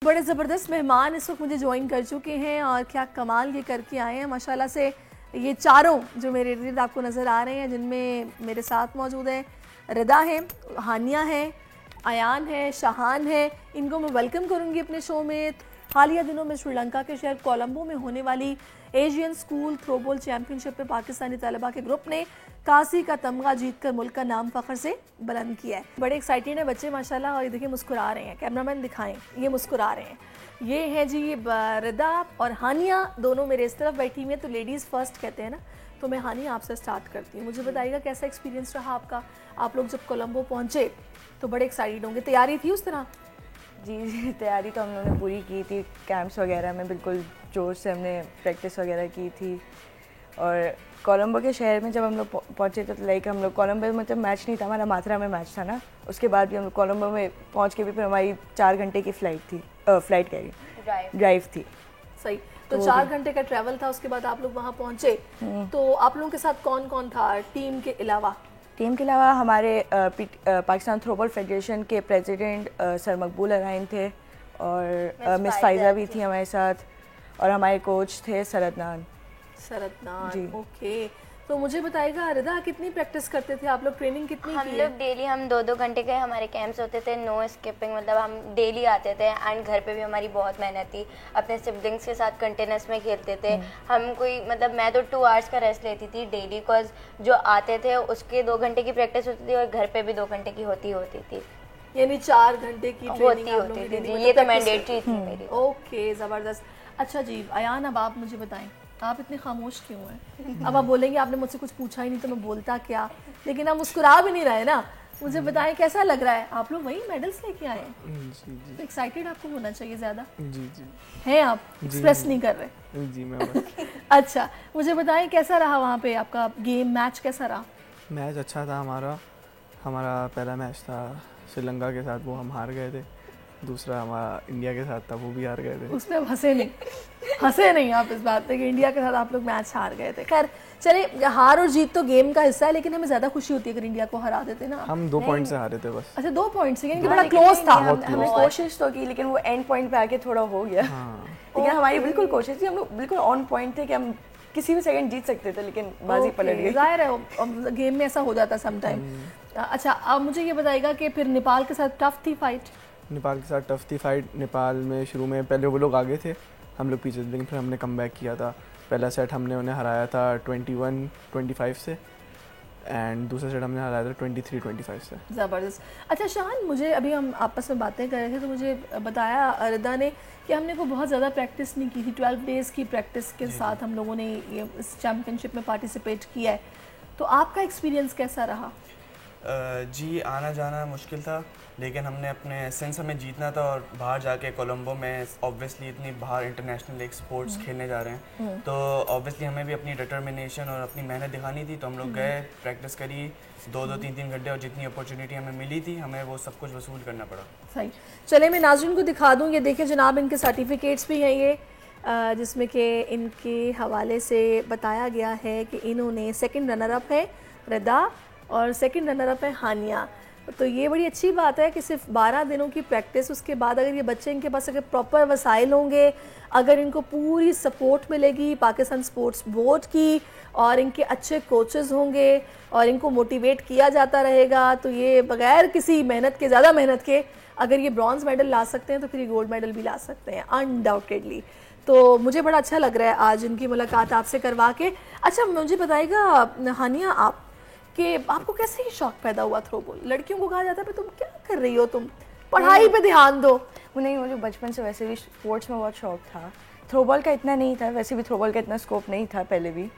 बड़े ज़बरदस्त मेहमान इस वक्त मुझे ज्वाइन कर चुके हैं और क्या कमाल ये करके आए हैं माशाल्लाह से। ये चारों जो मेरे इर्द आपको नज़र आ रहे हैं, जिनमें मेरे साथ मौजूद हैं रिदा है, हानिया है, अयान है, शाहान है। इनको मैं वेलकम करूँगी अपने शो में। हालिया दिनों में श्रीलंका के शहर कोलंबो में होने वाली एशियन स्कूल थ्रोबॉल चैम्पियनशिप में पाकिस्तानी तलबा के ग्रुप ने कांसी का तमगा जीतकर मुल्क का नाम फख्र से बुलंद किया है। बड़े एक्साइटेड है बच्चे माशाल्लाह, और ये देखिए मुस्कुरा रहे हैं। कैमरामैन दिखाएं, ये मुस्कुरा रहे हैं। ये है जी रिदा और हानिया, दोनों मेरे इस तरफ बैठी हुई हैं, तो लेडीज़ फर्स्ट कहते हैं ना। तो मैं हानिया आपसे स्टार्ट करती हूँ। मुझे बताइएगा कैसा एक्सपीरियंस रहा आपका। आप लोग जब कोलंबो पहुँचे तो बड़े एक्साइटेड होंगे, तैयारी थी उस तरह? जी तैयारी तो हम लोगों ने पूरी की थी। कैंप्स वगैरह में बिल्कुल जोश से हमने प्रैक्टिस वगैरह की थी। और कोलंबो के शहर में जब हम लोग पहुँचे तो लाइक हम लोग कोलंबो में तो मैच नहीं था, हमारा माथुरा में मैच था ना। उसके बाद भी हम लोग कोलंबो में पहुँच के भी फिर हमारी 4 घंटे की फ्लाइट कह रही ड्राइव थी। सही, तो 4 घंटे का ट्रैवल था। उसके बाद आप लोग वहाँ पहुँचे, तो आप लोगों के साथ कौन कौन था टीम के अलावा? टीम के अलावा हमारे पाकिस्तान थ्रोबॉल फेडरेशन के प्रेसिडेंट सर मकबूल अराइन थे, और मिस फाइजा भी थी हमारे साथ, और हमारे कोच थे सरदनान जी। ओके, तो मुझे बताइएगा रिदा, कितनी प्रैक्टिस करते थे आप लोग? ट्रेनिंग कितनी हम लोग डेली हम 2-2 घंटे के हमारे कैंप्स होते थे, नो स्किपिंग, मतलब हम डेली आते थे। एंड घर पे भी हमारी बहुत मेहनत थी, अपने सिबलिंग्स के साथ कंटिन्यूस में खेलते थे हम। कोई मतलब मैं तो 2 आवर्स का रेस्ट लेती थी डेली, बिकॉज जो आते थे उसके 2 घंटे की प्रैक्टिस होती थी और घर पे भी 2 घंटे की होती थी। यानी 4 घंटे की ट्रेनिंग होती थी। ये तो मैंडेटरी थी मेरी। ओके, ज़बरदस्त। अच्छा जी अयान, अब आप मुझे बताएं, आप इतने खामोश क्यों हैं? अब आप बोलेंगे आपने मुझसे कुछ पूछा ही नहीं तो मैं बोलता क्या, लेकिन आप मुस्कुरा भी नहीं रहे ना। मुझे बताएं कैसा लग रहा है? आप लोग वही मेडल्स लेके आए हैं, तो एक्साइटेड आपको होना चाहिए ज़्यादा। जी जी हैं आप? एक्सप्रेस नहीं कर रहे? जी मैं अच्छा, मुझे बताएं कैसा रहा वहाँ पे आपका गेम, मैच कैसा रहा? मैच अच्छा था हमारा पहला मैच था श्रीलंका के साथ, वो हम हार गए थे। दूसरा हमारा इंडिया के साथ था, वो भी हार गए थे। उसमें हंसे नहीं आप इस बात पे कि इंडिया के साथ आप लोग मैच हार गए थे। खैर चले, हार और जीत तो गेम का हिस्सा है, लेकिन हमें ज़्यादा खुशी होती है अगर इंडिया को हरा देते ना। हम 2 पॉइंट से हारे थे बस। अच्छा, 2 पॉइंट से, यानी कि बड़ा क्लोज था। हमने कोशिश तो की, लेकिन वो एंड पॉइंट पे आके थोड़ा हो गया। लेकिन हमारी बिल्कुल कोशिश थी, हम लोग बिल्कुल ऑन पॉइंट थे कि हम किसी भी सेकंड जीत सकते थे, लेकिन बाजी पलट गई। जाहिर है गेम में ऐसा हो जाता समटाइम। अच्छा, अब मुझे ये बताइएगा कि फिर नेपाल के साथ टफ थी फाइट? नेपाल के साथ टफ थी फाइट। नेपाल में शुरू में पहले वो लोग आगे थे, हम लोग पीछे थे, लेकिन फिर हमने कम बैक किया था। पहला सेट हमने उन्हें हराया था 21-25 से, एंड दूसरा सेट हमने हराया था 23-25 से। ज़बरदस्त। अच्छा शाहान, मुझे अभी हम आपस में बातें कर रहे थे तो मुझे बताया रिदा ने कि हमने को बहुत ज़्यादा प्रैक्टिस नहीं की थी। 12 डेज़ की प्रैक्टिस के साथ हम लोगों ने ये इस चैम्पियनशिप में पार्टिसिपेट किया है। तो आपका एक्सपीरियंस कैसा रहा? जी आना जाना मुश्किल था, लेकिन हमने अपने सेंस हमें जीतना था, और बाहर जाके कोलंबो में ऑब्वियसली इतनी बाहर इंटरनेशनल एक स्पोर्ट्स खेलने जा रहे हैं, तो ऑब्वियसली हमें भी अपनी डिटर्मिनेशन और अपनी मेहनत दिखानी थी। तो हम लोग गए, प्रैक्टिस करी 2-2, 3-3 घंटे, और जितनी अपॉर्चुनिटी हमें मिली थी हमें वो सब कुछ वसूल करना पड़ा। सही, चले मैं नाज़रीन को दिखा दूँ। ये देखें जनाब, इनके सर्टिफिकेट्स भी हैं ये, जिसमें कि इनके हवाले से बताया गया है कि इन्होंने 2nd रनर अप है रिदा और 2nd रनर अप है हानिया। तो ये बड़ी अच्छी बात है कि सिर्फ 12 दिनों की प्रैक्टिस, उसके बाद अगर ये बच्चे, इनके पास अगर प्रॉपर वसाइल होंगे, अगर इनको पूरी सपोर्ट मिलेगी पाकिस्तान स्पोर्ट्स बोर्ड की, और इनके अच्छे कोचेस होंगे और इनको मोटिवेट किया जाता रहेगा, तो ये बगैर किसी मेहनत के, ज़्यादा मेहनत के, अगर ये ब्रॉन्ज़ मेडल ला सकते हैं तो फिर ये गोल्ड मेडल भी ला सकते हैं अनडाउटेडली। तो मुझे बड़ा अच्छा लग रहा है आज इनकी मुलाकात आपसे करवा के। अच्छा मुझे बताइएगा हानिया, आप कि आपको कैसे ही शौक पैदा हुआ थ्रोबॉल? लड़कियों को कहा जाता है तुम क्या कर रही हो, तुम पढ़ाई पे ध्यान दो। नहीं, मुझे बचपन से वैसे भी स्पोर्ट्स में बहुत शौक था। थ्रोबॉल का इतना नहीं था, वैसे भी थ्रोबॉल का इतना स्कोप नहीं था पहले भी।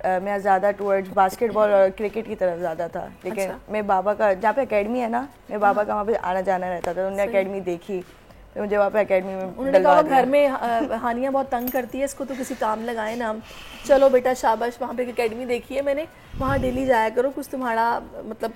मैं ज़्यादा टूवर्ड्स बास्केटबॉल और क्रिकेट की तरफ ज़्यादा था। लेकिन मेरे बाबा का, जहाँ पे एकेडमी है ना, मेरे बाबा का वहाँ पे आना जाना रहता था, उन्होंने एकेडमी देखी, तो मुझे वहाँ पे एकेडमी में उन्होंने कहा घर में हानिया बहुत तंग करती है, इसको तो किसी काम लगाए ना हम। चलो बेटा शाबाश, वहाँ पे एकेडमी देखी है मैंने, वहाँ डेली जाया करो, कुछ तुम्हारा मतलब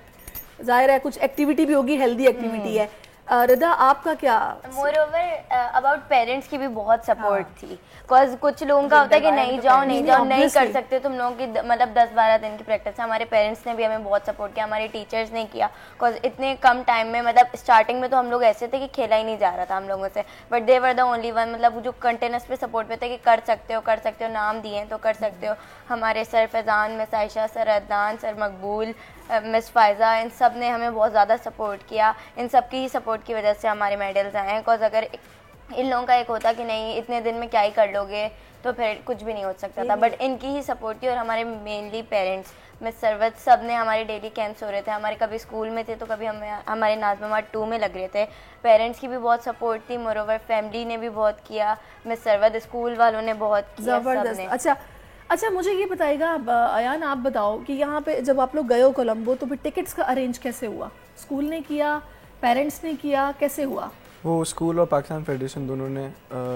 ज़ाहिर है कुछ एक्टिविटी भी होगी, हेल्दी एक्टिविटी है। रिदा आपका क्या? मोर ओवर अबाउट पेरेंट्स की भी बहुत सपोर्ट थी, बिकॉज कुछ लोगों का होता है कि नहीं जाओ नहीं जाओ, नहीं कर सकते तुम लोगों की मतलब 10-12 दिन की प्रैक्टिस है। हमारे पेरेंट्स ने भी हमें बहुत सपोर्ट किया, हमारे टीचर्स ने किया, बिकॉज इतने कम टाइम में मतलब स्टार्टिंग में तो हम लोग ऐसे थे कि खेला ही नहीं जा रहा था हम लोगों से, but they were the only one, मतलब जो कंटिन्यूस पे सपोर्ट पे थे कि कर सकते हो, नाम दिए तो कर सकते हो। हमारे sir Faizan, miss Ayesha, sir Adnan, sir मकबूल, मिस फ़ायज़ा, इन सब ने हमें बहुत ज़्यादा सपोर्ट किया। इन सब की ही सपोर्ट की वजह से हमारे मेडल्स आए हैं, बिकॉज अगर इन लोगों का एक होता कि नहीं इतने दिन में क्या ही कर लोगे तो फिर कुछ भी नहीं हो सकता था, बट इनकी ही सपोर्ट थी। और हमारे मेनली पेरेंट्स, मिस सरवत, सब ने हमारे डेली कैंप्स हो रहे थे, हमारे कभी स्कूल में थे तो कभी हमारे नाज़मा 2 में लग रहे थे। पेरेंट्स की भी बहुत सपोर्ट थी, मोरोवर फैमिली ने भी बहुत किया, मिस सरवत स्कूल वालों ने बहुत किया, ज़बरदस्त। अच्छा मुझे ये बताइएगा अयान, आप बताओ कि यहाँ पे जब आप लोग गए हो कोलंबो तो फिर टिकट्स का अरेंज कैसे हुआ? स्कूल ने किया, पेरेंट्स ने किया, कैसे हुआ? वो स्कूल और पाकिस्तान फेडरेशन दोनों ने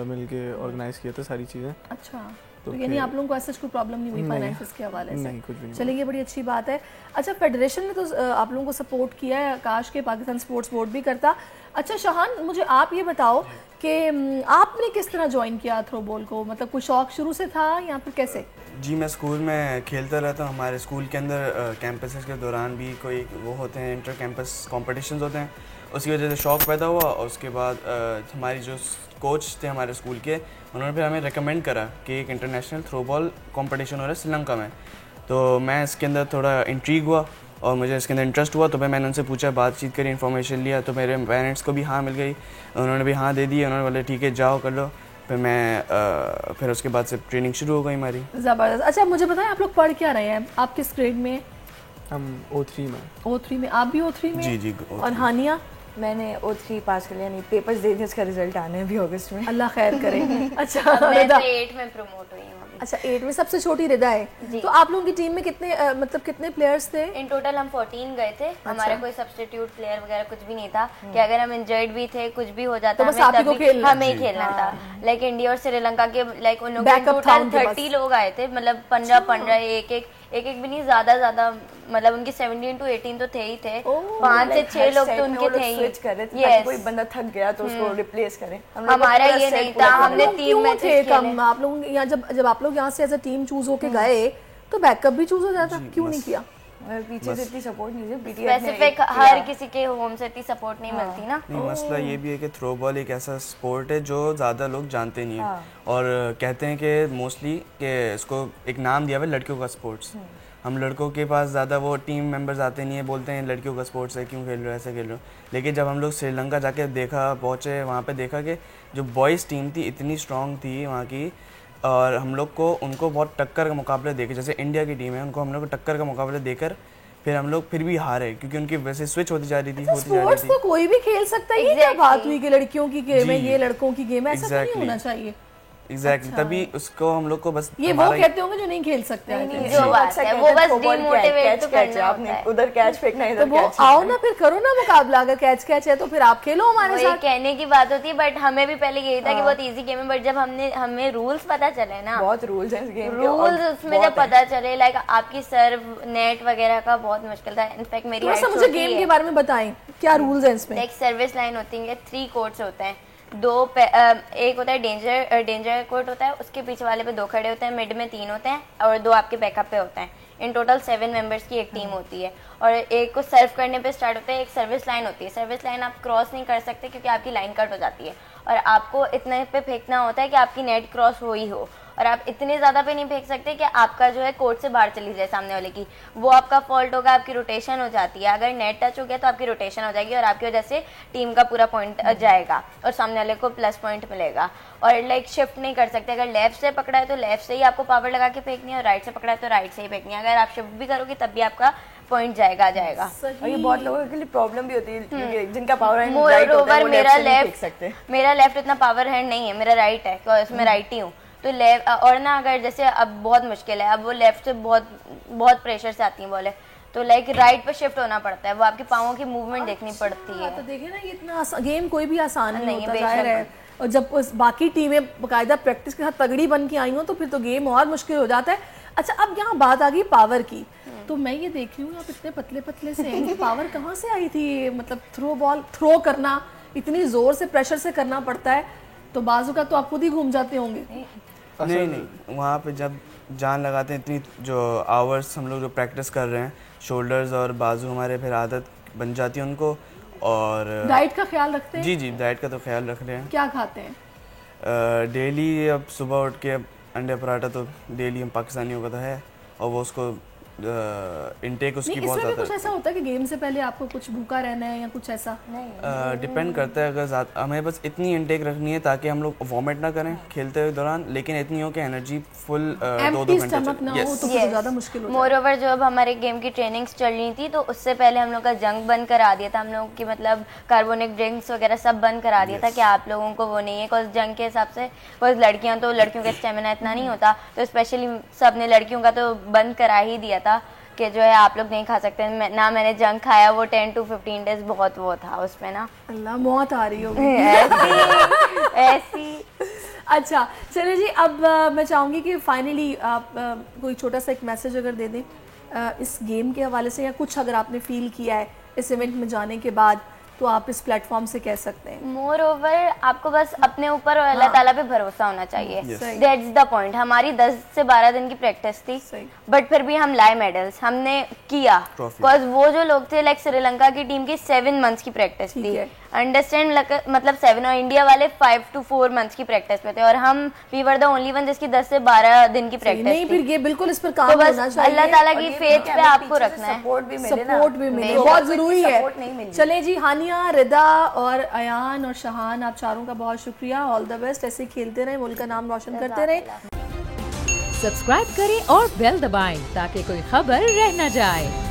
मिलके ऑर्गेनाइज किया था सारी चीज़ें। अच्छा, तो यानी आप लोगों को ऐसा कोई प्रॉब्लम नहीं हुई फाइनेंस के हवाले से? नहीं, कुछ भी नहीं। चलिए, ये बड़ी अच्छी बात है। अच्छा, फेडरेशन ने तो आप लोगों को सपोर्ट किया है, काश के पाकिस्तान स्पोर्ट्स बोर्ड भी करता। अच्छा शाहान, मुझे आप ये बताओ कि आपने किस तरह ज्वाइन किया थ्रोबॉल को? मतलब कोई शौक शुरू से था या फिर कैसे? जी, मैं स्कूल में खेलता रहता हूँ। हमारे स्कूल के अंदर कैंपसेस के दौरान भी कोई वो होते हैं, इंटर कैंपस कॉम्पिटिशन्स होते हैं, उसकी वजह से शौक़ पैदा हुआ। और उसके बाद हमारी जो कोच थे हमारे स्कूल के, उन्होंने फिर हमें रिकमेंड करा कि एक इंटरनेशनल थ्रोबॉल कंपटीशन हो रहा है श्रीलंका में। तो मैं इसके अंदर थोड़ा इंट्रीग हुआ और मुझे इसके अंदर इंटरेस्ट हुआ, तो फिर मैंने उनसे पूछा, बातचीत करी, इन्फॉर्मेशन लिया। तो मेरे पेरेंट्स को भी हाँ मिल गई, उन्होंने भी हाँ दे दी। उन्होंने बोले ठीक है जाओ कर लो। फिर उसके बाद से ट्रेनिंग शुरू हो गई हमारी। ज़बरदस्त। अच्छा मुझे बताएं, आप लोग पढ़ क्या रहे हैं? आप किस ग्रेड में? हम O3 में। O3 में? आप भी O3 में? जी। और हानिया? मैंने O3 पास कर लिया, नहीं पेपर्स दे दिए, इसका रिजल्ट आने अभी अगस्त में। अल्लाह खैर करे। अच्छा, मैं तो 8 में प्रमोट हुई हूँ अभी। अच्छा 8 में, सबसे छोटी रिदा है। तो आप लोगों की टीम में कितने मतलब कितने प्लेयर्स थे? इन टोटल हम 14 गए थे। हमारा कोई सब्स्टिट्यूट प्लेयर वगैरह कुछ भी नहीं था कि अगर हम इंजर्ड भी थे, कुछ भी हो जाता, तो बस आप ही को हमें ही खेलना था। लाइक इंडिया और श्रीलंका के लाइक उन लोगों के टोटल 30 लोग आए थे, मतलब 15 एक भी नहीं, ज्यादा मतलब उनके 17 to 18 तो थे ही थे। 5 से 6 लोग तो उनके थे ही। स्विच कर रहे थे ताकि कोई बंदा थक गया तो उसको रिप्लेस करें। हमारा ये नहीं था, हमने टीम में थे कम। आप लोग यहाँ जब आप लोग यहाँ से एज अ टीम चूज होके गए तो बैकअप भी चूज हो जाता, क्यों नहीं किया? पीछे से इतनी सपोर्ट नहीं थी, स्पेसिफिक हर किसी के होम से इतनी सपोर्ट नहीं मिलती ना। नहीं, मसला ये भी है कि थ्रोबॉल एक ऐसा स्पोर्ट है जो ज़्यादा लोग जानते नहीं हैं। और कहते हैं कि मोस्टली कि इसको एक नाम दिया हुआ है लड़कियों का स्पोर्ट्स। हम लड़कों के पास ज़्यादा वो टीम मेंबर्स आते नहीं है, बोलते हैं लड़कियों का स्पोर्ट्स है, क्यों खेल रहे हो, ऐसे खेल रहे हो। लेकिन जब हम लोग श्रीलंका जाके पहुँचे वहाँ पे देखा कि जो बॉयज़ टीम थी इतनी स्ट्रॉन्ग थी वहाँ की, और हम लोग को उनको बहुत टक्कर का मुकाबले देखे, जैसे इंडिया की टीम है उनको हम लोग को टक्कर का मुकाबले देकर फिर हम लोग फिर भी हारे, क्योंकि उनकी वैसे स्विच होती जा रही थी। स्पोर्ट्स तो कोई भी खेल सकता है, ये क्या बात हुई कि लड़कियों की गेम है, ये लड़कों की गेम है, ऐसा नहीं होना चाहिए। एग्जैक्टली, तभी उसको हम लोग को बस ये वो कहते होंगे जो नहीं खेल सकते हैं, जो बात है वो बस डिमोटिवेट तो करना होता है। उधर कैच फेंकना, इधर कैच। आओ ना फिर करो ना मुकाबला, अगर कैच है तो फिर आप खेलो हमारे साथ। कहने की बात होती है, बट हमें भी पहले यही था कि बहुत इजी गेम है, बट जब हमें रूल्स पता चले ना, बहुत रूल्स हैं इस गेम के, रूल्स उसमें जब पता चले, लाइक आपकी सर्व नेट वगैरह का बहुत मुश्किल था। इनफैक्ट मेरी मुझे गेम के बारे में बताएं, क्या रूल्स हैं इसमें? एक सर्विस लाइन होती है, 3 कोर्ट्स होते हैं, एक होता है डेंजर कोर्ट होता है, उसके पीछे वाले पे 2 खड़े होते हैं, मिड में 3 होते हैं और 2 आपके बैकअप पे होते हैं। इन टोटल 7 मेंबर्स की एक टीम होती है और एक को सर्व करने पे स्टार्ट होता है। एक सर्विस लाइन होती है, सर्विस लाइन आप क्रॉस नहीं कर सकते क्योंकि आपकी लाइन कट हो जाती है और आपको इतने पे फेंकना होता है कि आपकी नेट क्रॉस हो ही हो, और आप इतने ज़्यादा पे नहीं फेंक सकते कि आपका जो है कोर्ट से बाहर चली जाए सामने वाले की, वो आपका फॉल्ट होगा, आपकी रोटेशन हो जाती है। अगर नेट टच हो गया तो आपकी रोटेशन हो जाएगी और आपकी वजह से टीम का पूरा पॉइंट जाएगा और सामने वाले को प्लस पॉइंट मिलेगा। और लाइक शिफ्ट नहीं कर सकते, अगर लेफ्ट से पकड़ा है तो लेफ्ट से ही आपको पावर लगा के फेंकनी है और राइट से पकड़ा है तो राइट से ही फेंकनी है। अगर आप शिफ्ट भी करोगे तब भी आपका पॉइंट जाएगा। और ये बहुत लोगों के लिए प्रॉब्लम भी होती है जिनका पावर हैंड राइट होता है, वो मेरा लेफ्ट इतना पावर हैंड नहीं है, मेरा राइट है, उसमें राइट ही हूँ। तो लेफ्ट और ना, अगर जैसे अब बहुत मुश्किल है, अब वो लेफ्ट से बहुत प्रेशर से आती है बॉलें, तो लाइक राइट पे शिफ्ट होना पड़ता है, वो आपके पाँवों की मूवमेंट देखनी पड़ती है। तो देखिए ना, ये इतना गेम कोई भी आसान नहीं होता, जाहिर है। और जब बाकी टीमें बाकायदा प्रैक्टिस के साथ तगड़ी बन के आई हो तो फिर तो गेम और मुश्किल हो जाता है। अच्छा, अब यहाँ बात आ गई पावर की, तो मैं ये देख रही हूँ आप इतने पतले पतले से हैं, पावर कहाँ से आई थी? मतलब थ्रो करना इतनी ज़ोर से प्रेशर से करना पड़ता है, तो बाजू का तो आप खुद ही घूम जाते होंगे। नहीं, वहाँ पे जब जान लगाते हैं, इतनी जो आवर्स हम लोग जो प्रैक्टिस कर रहे हैं, शोल्डर्स और बाजू हमारे फिर आदत बन जाती है उनको। और डाइट का ख्याल रखते हैं? जी, डाइट का तो ख्याल रख रहे हैं। क्या खाते हैं? डेली अब सुबह उठ के अंडे पराठा तो डेली हम पाकिस्तानियों का तो है, और वो उसको इनटेक उसकी बहुत ज़्यादा। कुछ ऐसा होता है कि गेम से पहले आपको कुछ भूखा रहना है या कुछ ऐसा? डिपेंड करता है, अगर हमें बस इतनी इनटेक रखनी है ताकि हम लोग वॉमिट ना करें खेलते हुए दौरान, लेकिन इतनी हो कि एनर्जी फुल 2-2 घंटे ज़्यादा मुश्किल हो। मोर ओवर जो अब हमारे गेम की ट्रेनिंग्स चल रही थी, तो उससे पहले हम लोग का जंक बंद करा दिया था, हम लोग की मतलब कार्बोनिक ड्रिंक्स वगैरह सब बंद करा दिया था कि आप लोगों को वो नहीं है, बिकॉज जंक के हिसाब से बिकॉज लड़कियां तो लड़कियों का स्टेमिना इतना नहीं होता, तो स्पेशली सबने लड़कियों का तो बंद करा ही दिया था कि जो है आप लोग नहीं खा सकते ना। मैंने जंक खाया, वो 10 to 15 डेज बहुत वो था उसमें ना। अल्लाह, मौत आ रही होगी ऐसी। अच्छा चलिए जी, अब मैं चाहूँगी कि फाइनली आप कोई छोटा सा एक मैसेज अगर दे दें इस गेम के हवाले से, या कुछ अगर आपने फील किया है इस इवेंट में जाने के बाद, तो आप इस प्लेटफॉर्म से कह सकते हैं। मोर ओवर आपको बस अपने ऊपर और अल्लाह ताला पे भरोसा होना चाहिए। That's the point. हमारी 10 से 12 दिन की प्रैक्टिस थी, बट फिर भी हम लाए मेडल्स, हमने किया। बिकॉज वो जो लोग थे लाइक श्रीलंका की टीम की 7 मंथ्स की प्रैक्टिस थी, अंडरस्टैंड, मतलब 7, और इंडिया वाले 5 to 4 मंथ्स की प्रैक्टिस पे थे, और हम we were the only one जिसकी 10 से 12 दिन की प्रैक्टिस थी। फिर ये बिल्कुल इस पर काम तो बस होना चाहिए, अल्लाह ताला की फेथ पे आपको रखना है, सपोर्ट भी मिले, बहुत जरूरी है। चले जी, हानिया, रिदा और अयान और शहान, आप चारों का बहुत शुक्रिया, ऑल द बेस्ट, ऐसे खेलते रहे, मुल्क का नाम रोशन करते रहे। सब्सक्राइब करें और बेल दबाएं ताकि कोई खबर रह न जाए।